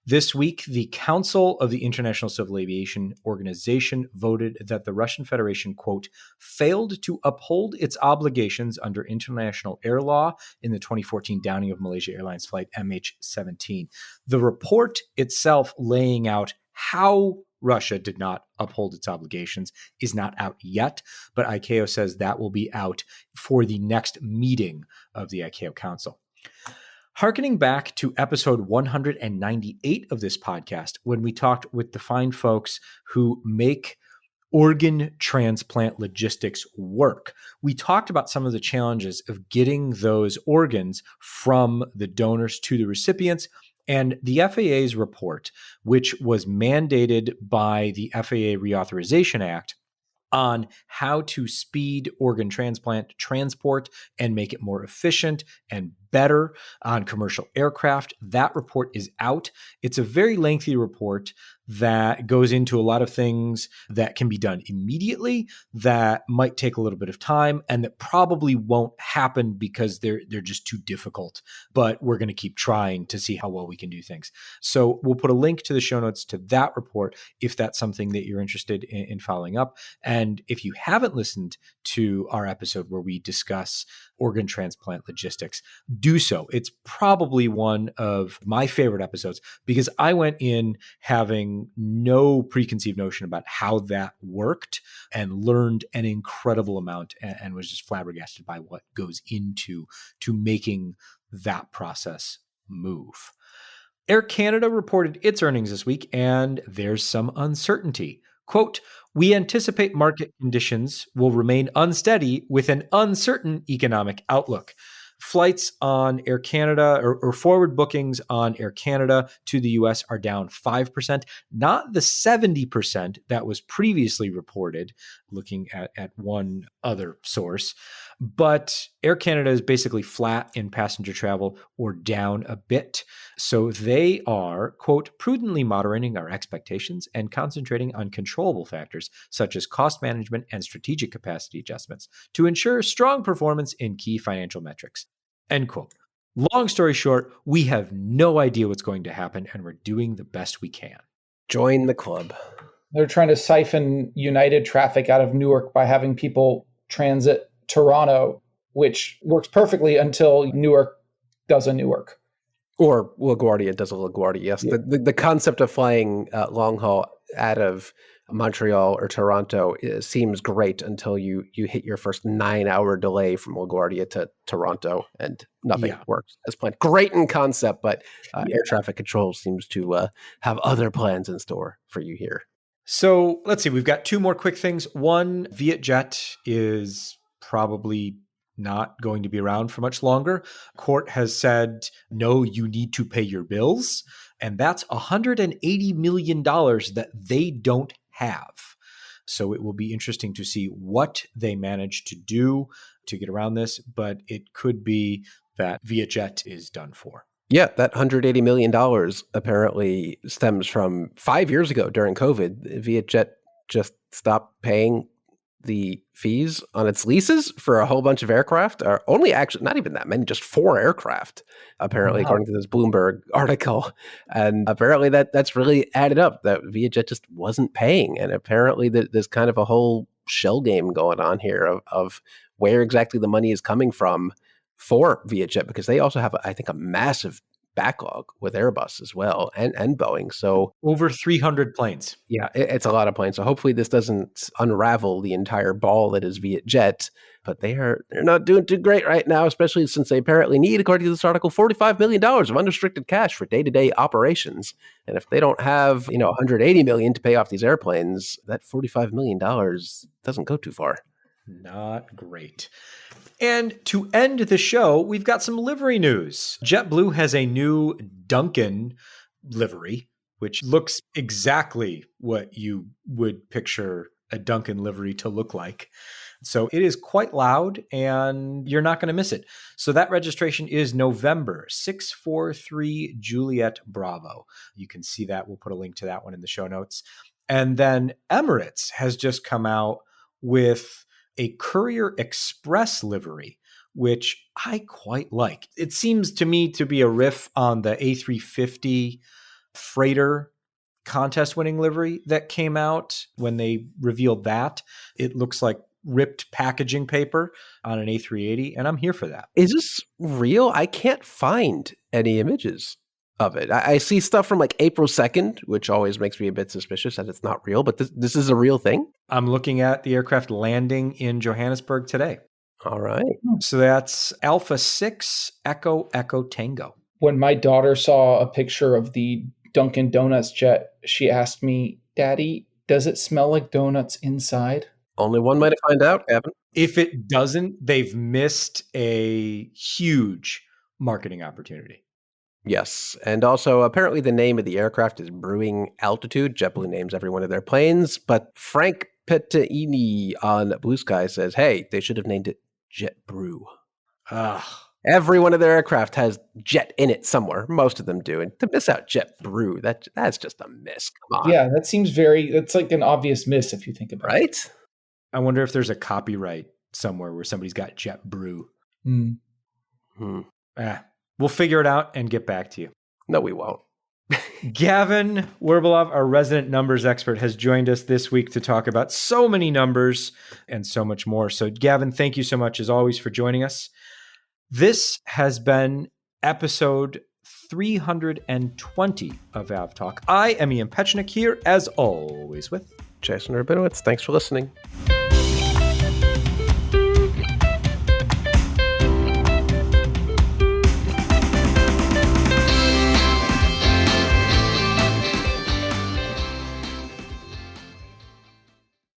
This week, the Council of the International Civil Aviation Organization voted that the Russian Federation, quote, failed to uphold its obligations under international air law in the 2014 downing of Malaysia Airlines flight MH17. The report itself laying out how Russia did not uphold its obligations is not out yet, but ICAO says that will be out for the next meeting of the ICAO Council. Harkening back to episode 198 of this podcast, when we talked with the fine folks who make organ transplant logistics work, we talked about some of the challenges of getting those organs from the donors to the recipients. And the FAA's report, which was mandated by the FAA Reauthorization Act on how to speed organ transplant transport and make it more efficient and better on commercial aircraft, that report is out. It's a very lengthy report that goes into a lot of things that can be done immediately that might take a little bit of time and that probably won't happen because they're just too difficult. But we're going to keep trying to see how well we can do things. So we'll put a link to the show notes to that report if that's something that you're interested in following up. And if you haven't listened to our episode where we discuss organ transplant logistics, do so. It's probably one of my favorite episodes because I went in having no preconceived notion about how that worked and learned an incredible amount and was just flabbergasted by what goes into making that process move. Air Canada reported its earnings this week, and there's some uncertainty. Quote, we anticipate market conditions will remain unsteady with an uncertain economic outlook. Flights on Air Canada or forward bookings on Air Canada to the US are down 5%, not the 70% that was previously reported, looking at one other source. But Air Canada is basically flat in passenger travel or down a bit. So they are, quote, prudently moderating our expectations and concentrating on controllable factors such as cost management and strategic capacity adjustments to ensure strong performance in key financial metrics, end quote. Long story short, we have no idea what's going to happen and we're doing the best we can. Join the club. They're trying to siphon United traffic out of Newark by having people transit Toronto, which works perfectly until Newark does a Newark. Or LaGuardia does a LaGuardia, yes. Yeah. The concept of flying long haul out of Montreal or Toronto seems great until you hit your first 9-hour delay from LaGuardia to Toronto, and nothing works as planned. Great in concept, but air traffic control seems to have other plans in store for you here. So let's see. We've got two more quick things. One, Vietjet is probably not going to be around for much longer. Court has said, no, you need to pay your bills. And that's $180 million that they don't have. So it will be interesting to see what they manage to do to get around this. But it could be that Vietjet is done for. Yeah, that $180 million apparently stems from 5 years ago during COVID. Vietjet just stopped paying the fees on its leases for a whole bunch of aircraft, or only actually not even that many, just 4 aircraft, apparently, according to this Bloomberg article. And apparently that's really added up, that Vietjet just wasn't paying. And apparently there's kind of a whole shell game going on here of where exactly the money is coming from for Vietjet, because they also have, I think, a massive backlog with Airbus as well, and Boeing. So over 300 planes. Yeah, it's a lot of planes. So hopefully this doesn't unravel the entire ball that is Vietjet. But they're not doing too great right now, especially since they apparently need, according to this article, $45 million of unrestricted cash for day-to-day operations. And if they don't have, $180 million to pay off these airplanes, that $45 million doesn't go too far. Not great. And to end the show, we've got some livery news. JetBlue has a new Duncan livery, which looks exactly what you would picture a Duncan livery to look like. So it is quite loud, and you're not going to miss it. So that registration is November 643 Juliet Bravo. You can see that. We'll put a link to that one in the show notes. And then Emirates has just come out with a Courier Express livery, which I quite like. It seems to me to be a riff on the A350 freighter contest winning livery that came out when they revealed that. It looks like ripped packaging paper on an A380, and I'm here for that. Is this real? I can't find any images of it. I see stuff from like April 2nd, which always makes me a bit suspicious that it's not real, but this is a real thing? I'm looking at the aircraft landing in Johannesburg today. All right. So that's Alpha 6 Echo Echo Tango. When my daughter saw a picture of the Dunkin' Donuts jet, she asked me, Daddy, does it smell like donuts inside? Only one way to find out, Gavin. If it doesn't, they've missed a huge marketing opportunity. Yes. And also, apparently the name of the aircraft is Brewing Altitude. JetBlue names every one of their planes. But Frank Pettaini on Blue Sky says, hey, they should have named it Jet Brew. Every one of their aircraft has jet in it somewhere. Most of them do. And to miss out Jet Brew, that's just a miss. Come on. Yeah, that's like an obvious miss if you think about it. Right? I wonder if there's a copyright somewhere where somebody's got Jet Brew. We'll figure it out and get back to you. No, we won't. Gavin Werbeloff, our resident numbers expert, has joined us this week to talk about so many numbers and so much more. So, Gavin, thank you so much, as always, for joining us. This has been episode 320 of AvTalk. I am Ian Petchnick here, as always, with Jason Rabinowitz. Thanks for listening.